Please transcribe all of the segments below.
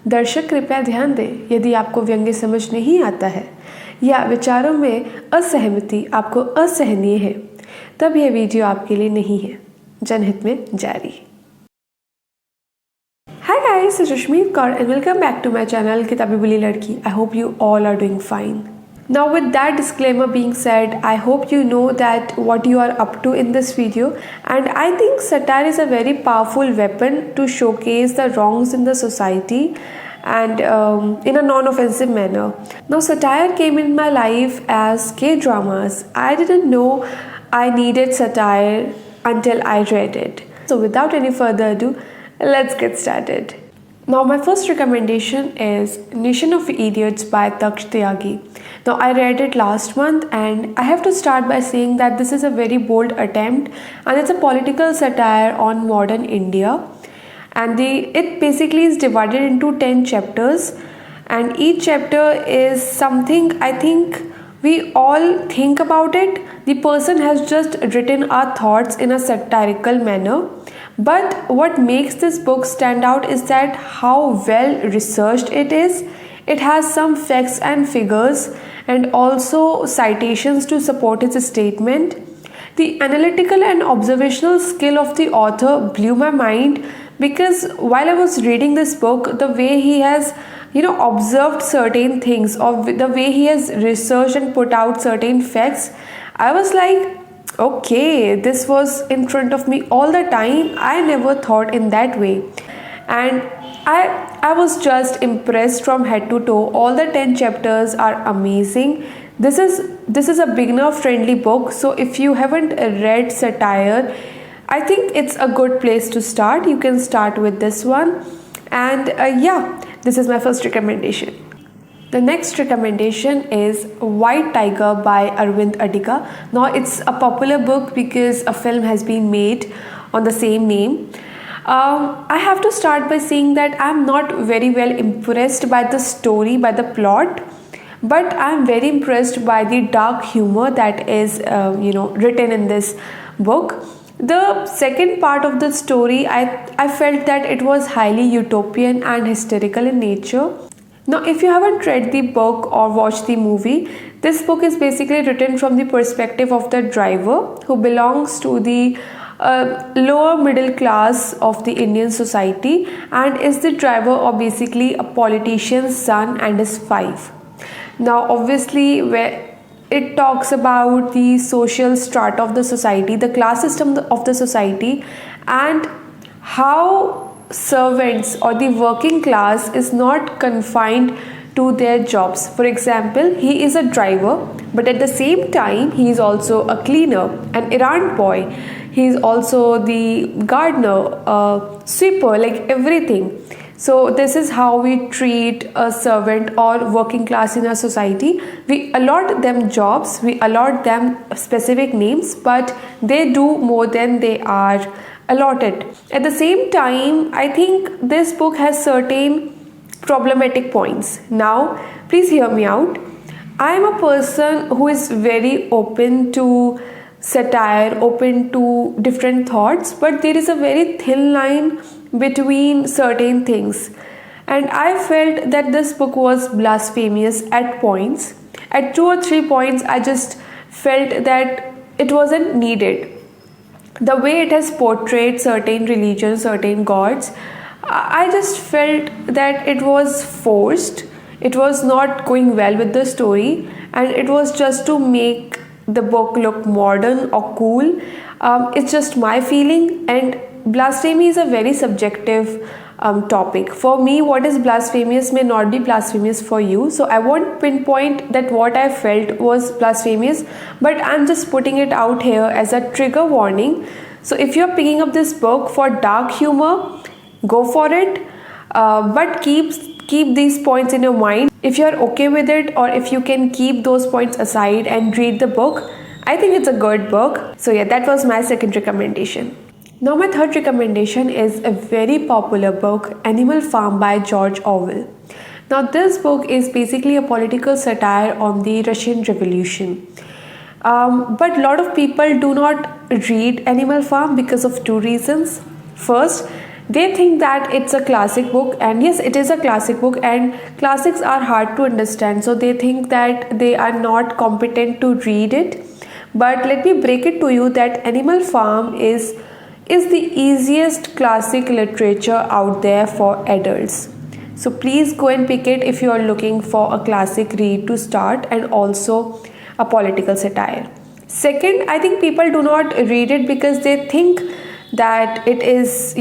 दर्शक कृपया ध्यान दें, यदि आपको व्यंग्य समझ नहीं आता है या विचारों में असहमति आपको असहनीय है, तब यह वीडियो आपके लिए नहीं है। जनहित में जारी। Hi guys, this is Rashmi Kaur and welcome back to my channel किताबी बुली लड़की. I hope you all are doing fine. Now with that disclaimer being said, I hope you know that what you are up to in this video, and I think satire is a very powerful weapon to showcase the wrongs in the society and in a non-offensive manner. Now satire came in my life as K-dramas. I didn't know I needed satire until I read it. So without any further ado, let's get started. Now my first recommendation is Nation of Idiots by Daksh Tyagi. Now I read it last month and I have to start by saying that this is a very bold attempt and it's a political satire on modern India, and it basically is divided into 10 chapters, and each chapter is something I think we all think about it. The person has just written our thoughts in a satirical manner. But what makes this book stand out is that how well researched it is. It has some facts and figures and also citations to support its statement. The analytical and observational skill of the author blew my mind, because while I was reading this book, the way he has observed certain things, or the way he has researched and put out certain facts, I was like, okay, this was in front of me all the time. I never thought in that way, and I was just impressed from head to toe. All the 10 chapters are amazing. This is a beginner friendly book, so if you haven't read satire, I think it's a good place to start. You can start with this one, and this is my first recommendation. The next recommendation is White Tiger by Arvind Adiga. Now it's a popular book because a film has been made on the same name. I have to start by saying that I'm not very well impressed by the story, by the plot, but I'm very impressed by the dark humor that is written in this book. The second part of the story, I felt that it was highly utopian and hysterical in nature. Now, if you haven't read the book or watched the movie, this book is basically written from the perspective of the driver who belongs to the lower middle class of the Indian society and is the driver of basically a politician's son and his wife. Now, obviously, where it talks about the social strata of the society, the class system of the society, and how servants or the working class is not confined to their jobs. For example, he is a driver, but at the same time he is also a cleaner, an errand boy, he is also the gardener, sweeper, like everything. So this is how we treat a servant or working class in our society. We allot them jobs, we allot them specific names, but they do more than they are allotted. At the same time, I think this book has certain problematic points. Now, please hear me out. I am a person who is very open to satire, open to different thoughts, but there is a very thin line between certain things. And I felt that this book was blasphemous at points. At 2 or 3 points, I just felt that it wasn't needed. The way it has portrayed certain religions, certain gods, I just felt that it was forced. It was not going well with the story, and it was just to make the book look modern or cool. It's just my feeling, and blasphemy is a very subjective topic. For me, what is blasphemous may not be blasphemous for you, so I won't pinpoint that what I felt was blasphemous, but I'm just putting it out here as a trigger warning. So if you're picking up this book for dark humor, go for it, but keep these points in your mind. If you're okay with it, or if you can keep those points aside and read the book, I think it's a good book. So yeah, that was my second recommendation. Now my third recommendation is a very popular book, Animal Farm by George Orwell. Now this book is basically a political satire on the Russian Revolution. But a lot of people do not read Animal Farm because of two reasons. First, They think that it's a classic book, and yes, it is a classic book, and classics are hard to understand, so they think that they are not competent to read it. But let me break it to you that Animal Farm is the easiest classic literature out there for adults. So please go and pick it if you are looking for a classic read to start, and also a political satire. Second, I think people do not read it because they think that it is,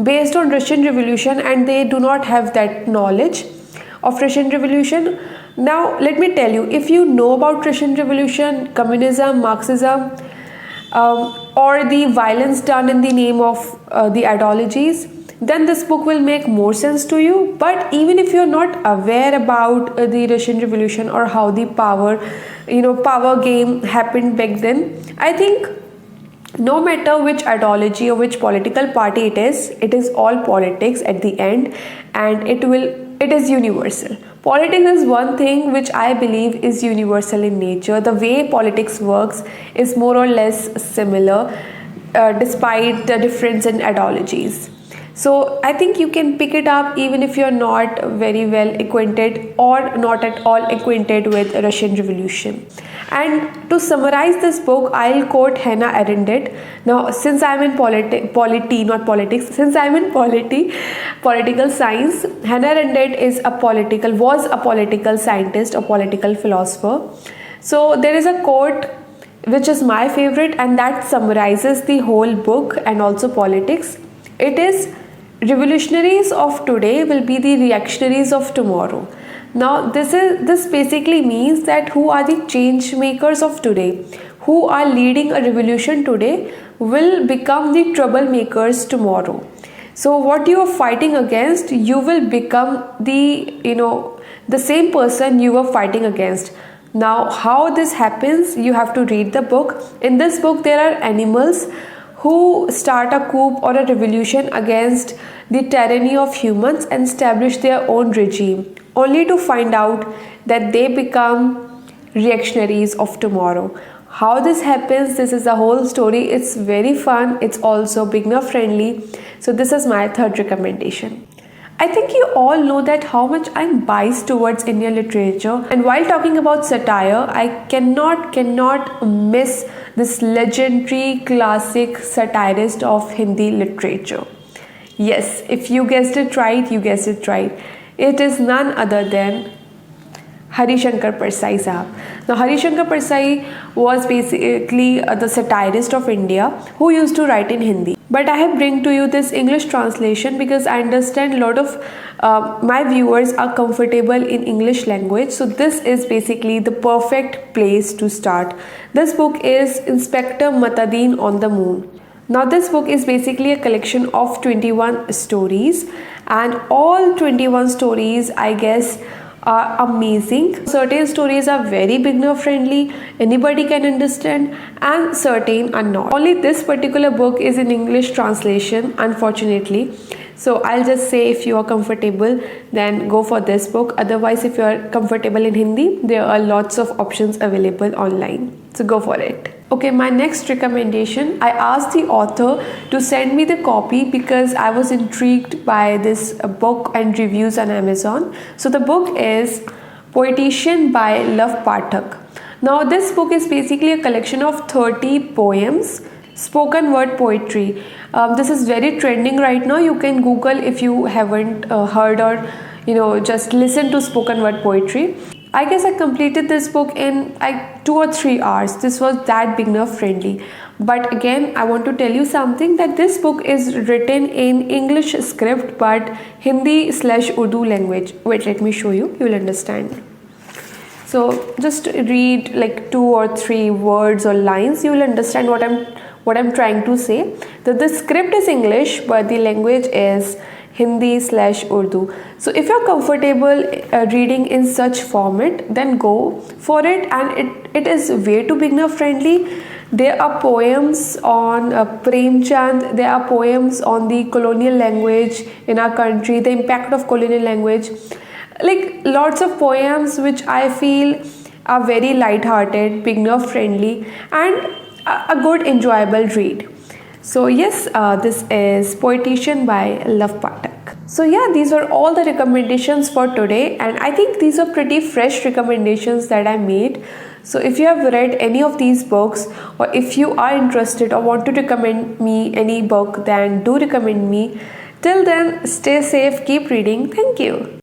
based on Russian Revolution, and they do not have that knowledge of Russian Revolution. Now let me tell you, if you know about Russian Revolution, communism, Marxism, or the violence done in the name of the ideologies, then this book will make more sense to you. But even if you're not aware about the Russian Revolution or how the power game happened back then, I think no matter which ideology or which political party it is all politics at the end, and it is universal. Politics is one thing which I believe is universal in nature. The way politics works is more or less similar, despite the difference in ideologies. So I think you can pick it up even if you're not very well acquainted or not at all acquainted with Russian Revolution. And to summarize this book, I'll quote Hannah Arendt. Now, since I'm in political science, Hannah Arendt was a political scientist, a political philosopher. So there is a quote which is my favorite, and that summarizes the whole book and also politics. It is, revolutionaries of today will be the reactionaries of tomorrow. Now this basically means that who are the change makers of today, who are leading a revolution today, will become the troublemakers tomorrow. So what you are fighting against, you will become the same person you were fighting against. Now how this happens, you have to read the book. In this book there are animals who start a coup or a revolution against the tyranny of humans and establish their own regime, only to find out that they become reactionaries of tomorrow. How this happens, this is the whole story. It's very fun, it's also beginner friendly. So this is my third recommendation. I think you all know that how much I'm biased towards Indian literature, and while talking about satire, I cannot miss this legendary classic satirist of Hindi literature. Yes, if you guessed it right, you guessed it right. It is none other than Harishankar Parsai Sahab. Now Harishankar Parsai was basically the satirist of India who used to write in Hindi. But I have bring to you this English translation because I understand a lot of my viewers are comfortable in English language. So this is basically the perfect place to start. This book is Inspector Matadeen on the Moon. Now this book is basically a collection of 21 stories, and all 21 stories, I guess, are amazing. Certain stories are very beginner friendly, anybody can understand, and certain are not. Only this particular book is in English translation, unfortunately. So I'll just say, if you are comfortable, then go for this book. Otherwise, if you are comfortable in Hindi, there are lots of options available online. So go for it. Okay, my next recommendation, I asked the author to send me the copy because I was intrigued by this book and reviews on Amazon. So the book is Poetician by Love Pathak. Now this book is basically a collection of 30 poems, spoken word poetry. This is very trending right now. You can Google if you haven't heard or just listen to spoken word poetry. I guess I completed this book in 2 or 3 hours. This was that beginner friendly. But again, I want to tell you something, that this book is written in English script but Hindi/Urdu language. Wait, let me show you. You will understand. So just read like 2 or 3 words or lines. You will understand what I'm trying to say. That the script is English but the language is Hindi/Urdu. So if you're comfortable reading in such format, then go for it, and it is way too beginner friendly. There are poems on Premchand, there are poems on the colonial language in our country, the impact of colonial language, like lots of poems which I feel are very light-hearted, beginner friendly, and a good enjoyable read. So yes, this is Poetician by Love Pathak. So yeah, these were all the recommendations for today, and I think these are pretty fresh recommendations that I made. So if you have read any of these books, or if you are interested or want to recommend me any book, then do recommend me. Till then, stay safe, keep reading. Thank you.